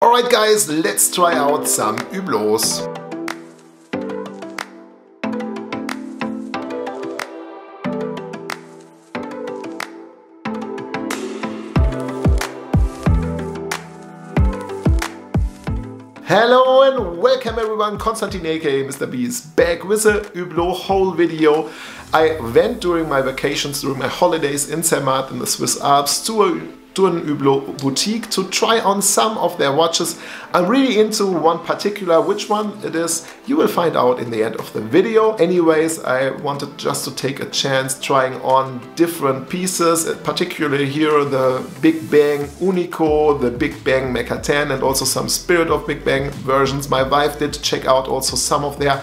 Alright guys, let's try out some Hublots. Hello and welcome everyone, Konstantin aka Mr. B is back with a Hublot haul video. I went during my vacations, during my holidays in Zermatt in the Swiss Alps to an Hublot boutique to try on some of their watches. I'm really into one particular. Which one it is, you will find out in the end of the video. Anyways, I wanted just to take a chance trying on different pieces, particularly here the Big Bang Unico, the Big Bang Meca 10 and also some Spirit of Big Bang versions. My wife did check out also some of their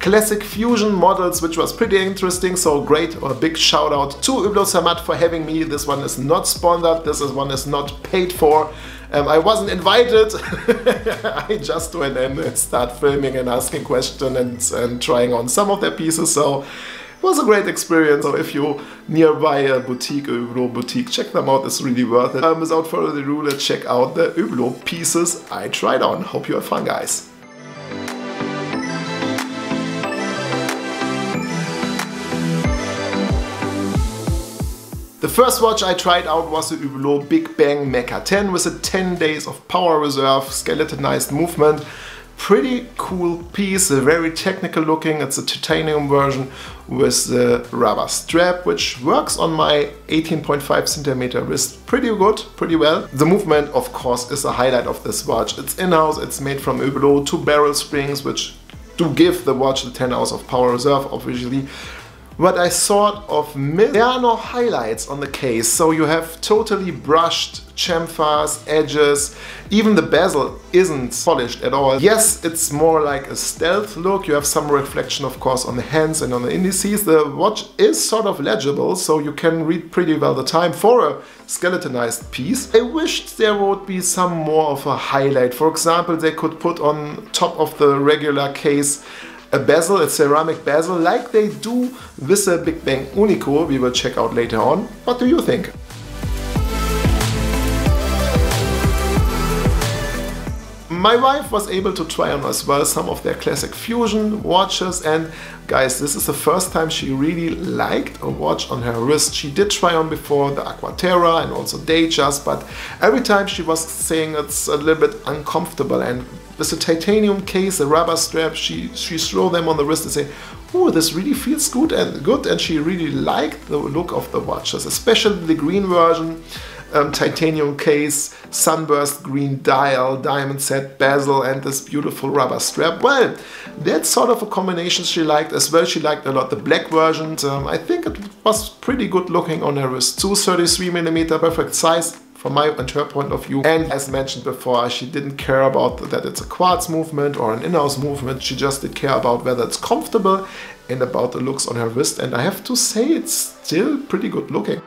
classic fusion models, which was pretty interesting, so great, or a big shout out to Hublot Zermatt for having me. This one is not sponsored, this one is not paid for. I wasn't invited. I just went in and started filming and asking questions and trying on some of their pieces, so it was a great experience. So if you're nearby a boutique, a Hublot boutique, check them out, it's really worth it. Without further ado, let's check out the Hublot pieces I tried on. Hope you have fun, guys. The first watch I tried out was the Hublot Big Bang Meca 10 with a 10 days of power reserve, skeletonized movement. Pretty cool piece, very technical looking. It's a titanium version with the rubber strap, which works on my 18.5 centimeter wrist pretty good, pretty well. The movement, of course, is a highlight of this watch. It's in-house, it's made from Hublot, 2 barrel springs, which do give the watch the 10 hours of power reserve, obviously. What I sort of missed, there are no highlights on the case, so you have totally brushed chamfers, edges, even the bezel isn't polished at all. Yes, it's more like a stealth look, you have some reflection of course on the hands and on the indices. The watch is sort of legible, so you can read pretty well the time for a skeletonized piece. I wished there would be some more of a highlight. For example, they could put on top of the regular case a bezel, a ceramic bezel, like they do with the Big Bang Unico, we will check out later on. What do you think? My wife was able to try on as well some of their classic fusion watches, and guys, this is the first time she really liked a watch on her wrist. She did try on before the Aquaterra and also Datejust, but every time she was saying it's a little bit uncomfortable, and with the titanium case, the rubber strap, she threw them on the wrist and say, oh, this really feels good, and she really liked the look of the watches, especially the green version. Titanium case, sunburst green dial, diamond set bezel and this beautiful rubber strap. Well, that's sort of a combination she liked as well. She liked a lot the black version. I think it was pretty good looking on her wrist too. 33mm, perfect size from my and her point of view. And as mentioned before, she didn't care about that it's a quartz movement or an in-house movement. She just did care about whether it's comfortable and about the looks on her wrist. And I have to say, it's still pretty good looking.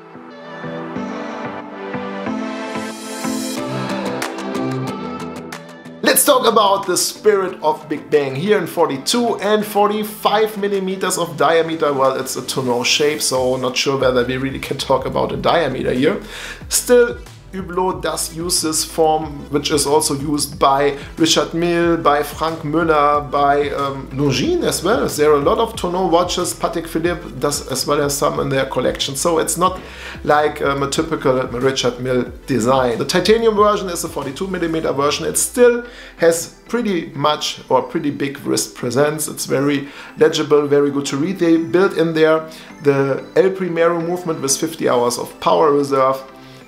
Let's talk about the Spirit of Big Bang here in 42 and 45mm of diameter. Well, it's a tonneau shape, so not sure whether we really can talk about a diameter here. Still, Hublot does use this form, which is also used by Richard Mille, by Frank Müller, by Longines as well. There are a lot of tonneau watches. Patek Philippe does as well as some in their collection, so it's not like a typical Richard Mille design. The titanium version is a 42mm version. It still has pretty much or pretty big wrist presence. It's very legible, very good to read. They built in there the El Primero movement with 50 hours of power reserve.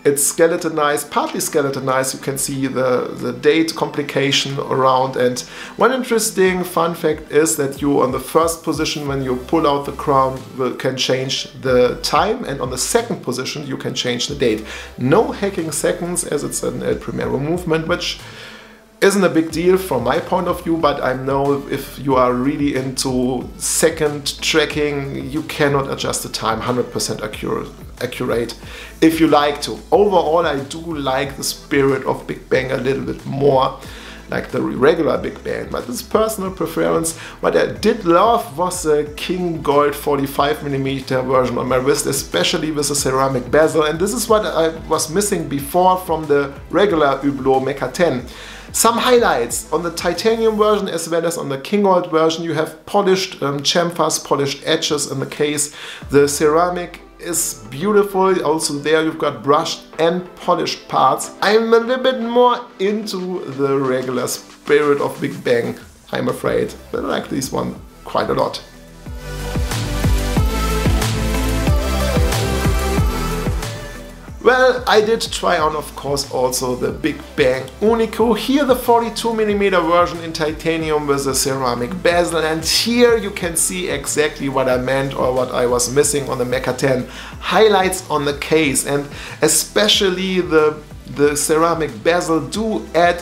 It's skeletonized, partly skeletonized. You can see the date complication around. And one interesting fun fact is that you, on the first position, when you pull out the crown, can change the time, and on the second position you can change the date. No hacking seconds, as it's an El Primero movement, which isn't a big deal from my point of view, but I know if you are really into second tracking, you cannot adjust the time 100% accurate if you like to. Overall, I do like the Spirit of Big Bang a little bit more, like the regular Big Bang, but it's personal preference. What I did love was the King Gold 45mm version on my wrist, especially with a ceramic bezel, and this is what I was missing before from the regular Hublot Meca 10. Some highlights on the titanium version as well as on the King Gold version. You have polished chamfers, polished edges in the case. The ceramic is beautiful. Also there you've got brushed and polished parts. I'm a little bit more into the regular Spirit of Big Bang, I'm afraid, but I like this one quite a lot. Well, I did try on, of course, also the Big Bang Unico. Here the 42mm version in titanium with a ceramic bezel, and here you can see exactly what I meant or what I was missing on the Meca 10. Highlights on the case, and especially the ceramic bezel do add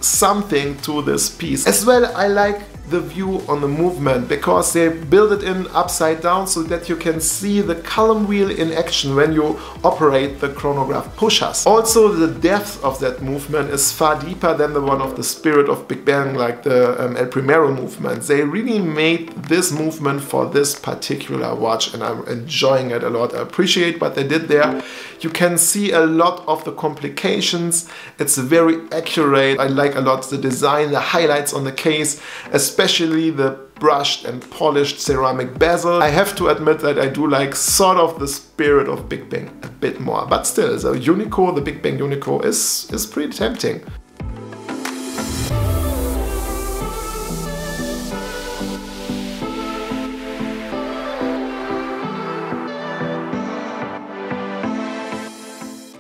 something to this piece. As well, I like the view on the movement because they build it in upside down so that you can see the column wheel in action when you operate the chronograph pushers. Also, the depth of that movement is far deeper than the one of the Spirit of Big Bang, like the El Primero movement. They really made this movement for this particular watch, and I'm enjoying it a lot. I appreciate what they did there. You can see a lot of the complications. It's very accurate. I like a lot the design, the highlights on the case, especially the brushed and polished ceramic bezel. I have to admit that I do like sort of the Spirit of Big Bang a bit more, but still, the Unico, the Big Bang Unico is pretty tempting.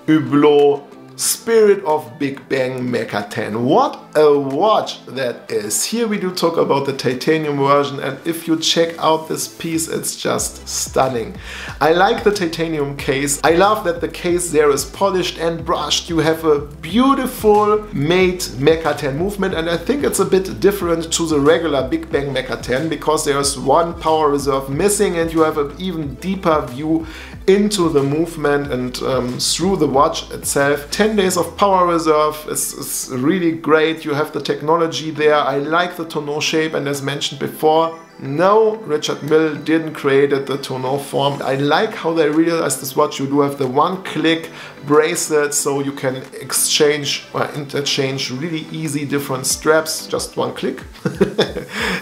Hublot Spirit of Big Bang Meca 10. What a watch that is. Here we do talk about the titanium version, and if you check out this piece, it's just stunning. I like the titanium case. I love that the case there is polished and brushed. You have a beautiful made Meca 10 movement, and I think it's a bit different to the regular Big Bang Meca 10 because there's one power reserve missing, and you have an even deeper view into the movement and through the watch itself. 10 days of power reserve is really great. You have the technology there. I like the tonneau shape, and as mentioned before, no, Richard Mille didn't create the tonneau form. I like how they realized this watch. You do have the one-click bracelet, so you can exchange or interchange really easy different straps, just one click,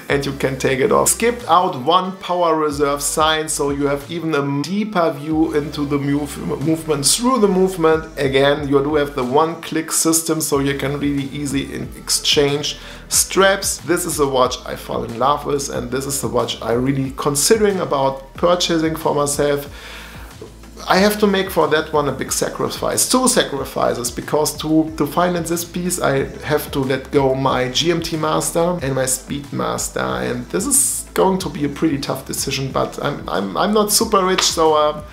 and you can take it off. Skipped out one power reserve sign, so you have even a deeper view into the movement through the movement. Again, you do have the one-click system, so you can really easy exchange straps. This is a watch I fall in love with, and this is the watch I really considering about purchasing for myself. I have to make for that one a big sacrifice, 2 sacrifices, because to finance this piece I have to let go my GMT Master and my Speed Master, and this is going to be a pretty tough decision, but I'm not super rich, so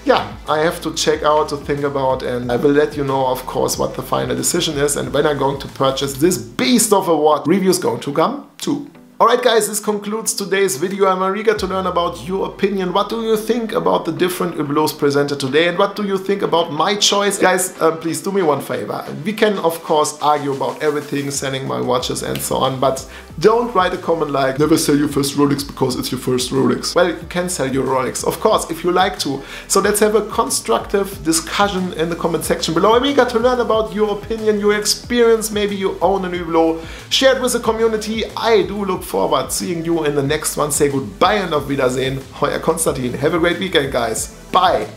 yeah, I have to check out, to think about, and I will let you know, of course, what the final decision is and when I'm going to purchase this beast of a watch. Review's going to come too. Alright guys, this concludes today's video. I'm eager to learn about your opinion. What do you think about the different Hublots presented today, and what do you think about my choice? Guys, please do me one favor. We can of course argue about everything, selling my watches and so on, but don't write a comment like, never sell your first Rolex because it's your first Rolex. Well, you can sell your Rolex, of course, if you like to. So let's have a constructive discussion in the comment section below. I'm eager to learn about your opinion, your experience. Maybe you own an Hublot. Share it with the community. I do look forward seeing you in the next one. Say goodbye and auf Wiedersehen. Euer Konstantin. Have a great weekend, guys. Bye.